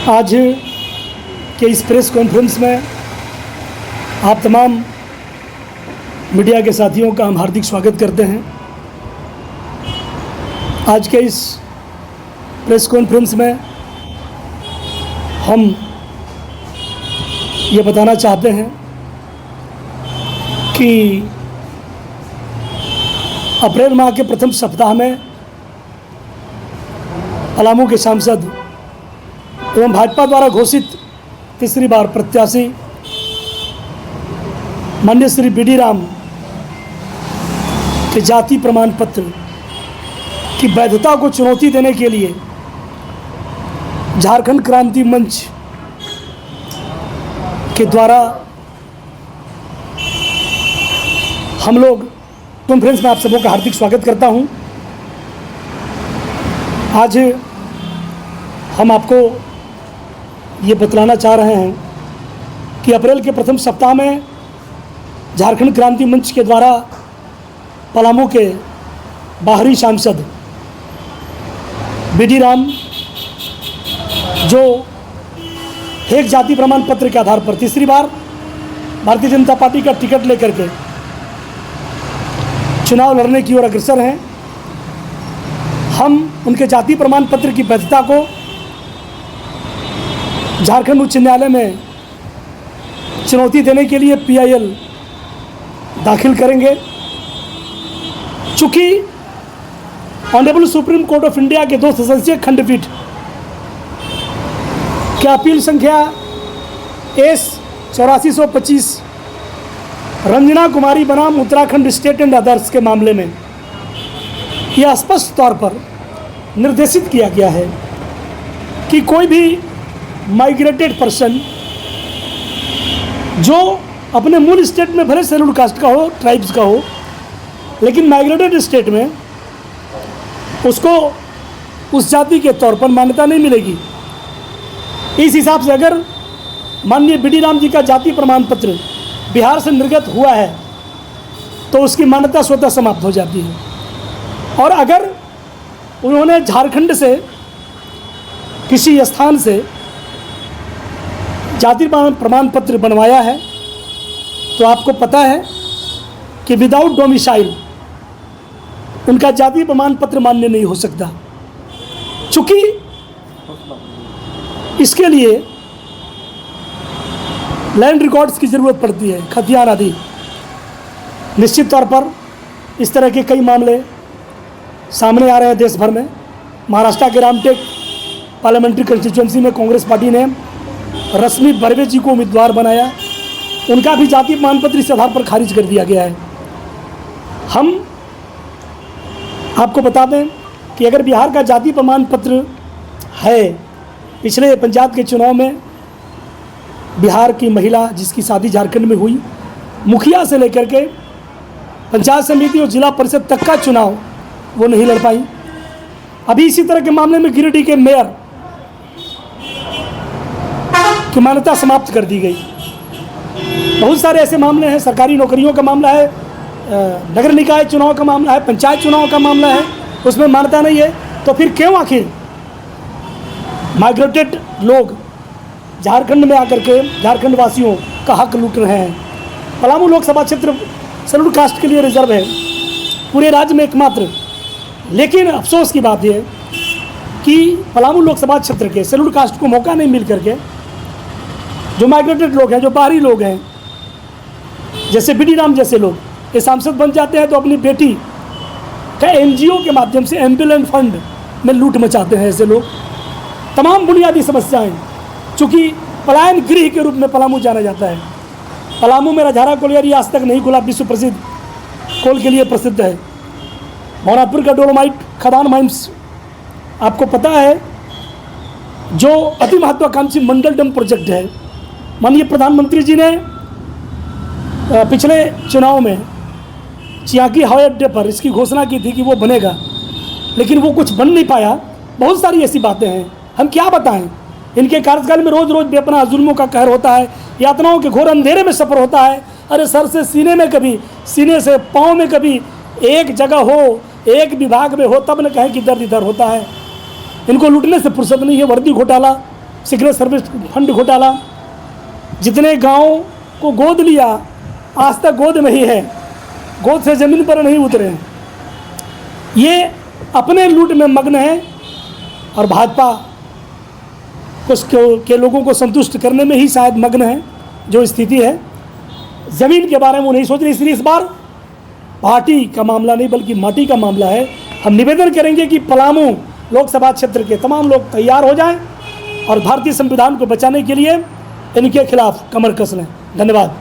आज के इस प्रेस कॉन्फ्रेंस में आप तमाम मीडिया के साथियों का हम हार्दिक स्वागत करते हैं। आज के इस प्रेस कॉन्फ्रेंस में हम ये बताना चाहते हैं कि अप्रैल माह के प्रथम सप्ताह में पलामू के सांसद एवं भाजपा द्वारा घोषित तीसरी बार प्रत्याशी माननीय श्री बी डी राम के जाति प्रमाण पत्र की वैधता को चुनौती देने के लिए झारखंड क्रांति मंच के द्वारा हम लोग कॉन्फ्रेंस में आप सबों का हार्दिक स्वागत करता हूं। आज हम आपको ये बतलाना चाह रहे हैं कि अप्रैल के प्रथम सप्ताह में झारखंड क्रांति मंच के द्वारा पलामू के बाहरी सांसद बी डी राम, जो एक जाति प्रमाण पत्र के आधार पर तीसरी बार भारतीय जनता पार्टी का टिकट लेकर के चुनाव लड़ने की ओर अग्रसर हैं, हम उनके जाति प्रमाण पत्र की वैधता को झारखंड उच्च न्यायालय में चुनौती देने के लिए PIL दाखिल करेंगे। चूँकि honourable supreme court of India के 2 सदस्यीय खंडपीठ के अपील संख्या S 8425 रंजना कुमारी बनाम उत्तराखंड स्टेट एंड अदर्स के मामले में यह स्पष्ट तौर पर निर्देशित किया गया है कि कोई भी माइग्रेटेड पर्सन जो अपने मूल स्टेट में भले शेड्यूल्ड कास्ट का हो, ट्राइब्स का हो, लेकिन माइग्रेटेड स्टेट में उसको उस जाति के तौर पर मान्यता नहीं मिलेगी। इस हिसाब से अगर माननीय बी डी राम जी का जाति प्रमाण पत्र बिहार से निर्गत हुआ है तो उसकी मान्यता स्वतः समाप्त हो जाती है। और अगर उन्होंने झारखंड से किसी स्थान से जाति प्रमाण पत्र बनवाया है तो आपको पता है कि विदाउट डोमिसाइल उनका जाति प्रमाण पत्र मान्य नहीं हो सकता। चूँकि इसके लिए लैंड रिकॉर्ड्स की ज़रूरत पड़ती है, खतियान आदि। निश्चित तौर पर इस तरह के कई मामले सामने आ रहे हैं देश भर में। महाराष्ट्र के रामटेक पार्लियामेंट्री कंस्टिट्यूंसी में कांग्रेस पार्टी ने रश्मि बर्वे जी को उम्मीदवार बनाया, उनका भी जाति प्रमाण पत्र इस आधार पर खारिज कर दिया गया है। हम आपको बता दें कि अगर बिहार का जाति प्रमाण पत्र है, पिछले पंचायत के चुनाव में बिहार की महिला जिसकी शादी झारखंड में हुई, मुखिया से लेकर के पंचायत समिति और जिला परिषद तक का चुनाव वो नहीं लड़ पाई। अभी इसी तरह के मामले में गिरिडीह के मेयर की मान्यता समाप्त कर दी गई। बहुत सारे ऐसे मामले हैं, सरकारी नौकरियों का मामला है, नगर निकाय चुनाव का मामला है, पंचायत चुनाव का मामला है, उसमें मान्यता नहीं है। तो फिर क्यों आखिर माइग्रेटेड लोग झारखंड में आकर के झारखंड वासियों का हक लूट रहे हैं। पलामू लोकसभा क्षेत्र शेड्यूल्ड कास्ट के लिए रिजर्व है, पूरे राज्य में एकमात्र। लेकिन अफसोस की बात यह कि पलामू लोकसभा क्षेत्र के शेड्यूल्ड कास्ट को मौका नहीं मिल करके जो माइग्रेटेड लोग हैं, जो बाहरी लोग हैं, जैसे बी डी राम जैसे लोग ये सांसद बन जाते हैं तो अपनी बेटी का NGO के माध्यम से एम्बुलेंस फंड में लूट मचाते हैं ऐसे लोग। तमाम बुनियादी समस्याएं, चूँकि पलायन गृह के रूप में पलामू जाना जाता है। पलामू में राजहारा कोलियरी आज तक नहीं खुला, विश्व प्रसिद्ध कोल के लिए प्रसिद्ध है। भौनापुर का डोलोमाइट खदान माइंस आपको पता है, जो अति महत्वाकांक्षी मंडल डैम प्रोजेक्ट है। माननीय प्रधानमंत्री जी ने पिछले चुनाव में चियाकी हवाई अड्डे पर इसकी घोषणा की थी कि वो बनेगा, लेकिन वो कुछ बन नहीं पाया। बहुत सारी ऐसी बातें हैं, हम क्या बताएं। इनके कार्यकाल में रोज़ रोज़ बेपनाह जुल्मों का कहर होता है, यातनाओं के घोर अंधेरे में सफ़र होता है। अरे सर से सीने में, कभी सीने से पाँव में, कभी एक जगह हो, एक विभाग में हो, तब न कहें कि दर्द इधर होता है। इनको लूटने से फुर्सत नहीं है। वर्दी घोटाला, सीक्रेट सर्विस फंड घोटाला, जितने गांव को गोद लिया आज तक गोद में ही है, गोद से ज़मीन पर नहीं उतरे हैं। ये अपने लूट में मग्न है और भाजपा के लोगों को संतुष्ट करने में ही शायद मग्न है। जो स्थिति है ज़मीन के बारे में वो नहीं सोच रही, इसलिए इस बार पार्टी का मामला नहीं बल्कि माटी का मामला है। हम निवेदन करेंगे कि पलामू लोकसभा क्षेत्र के तमाम लोग तैयार हो जाएं और भारतीय संविधान को बचाने के लिए इनके खिलाफ कमर कस लें। धन्यवाद।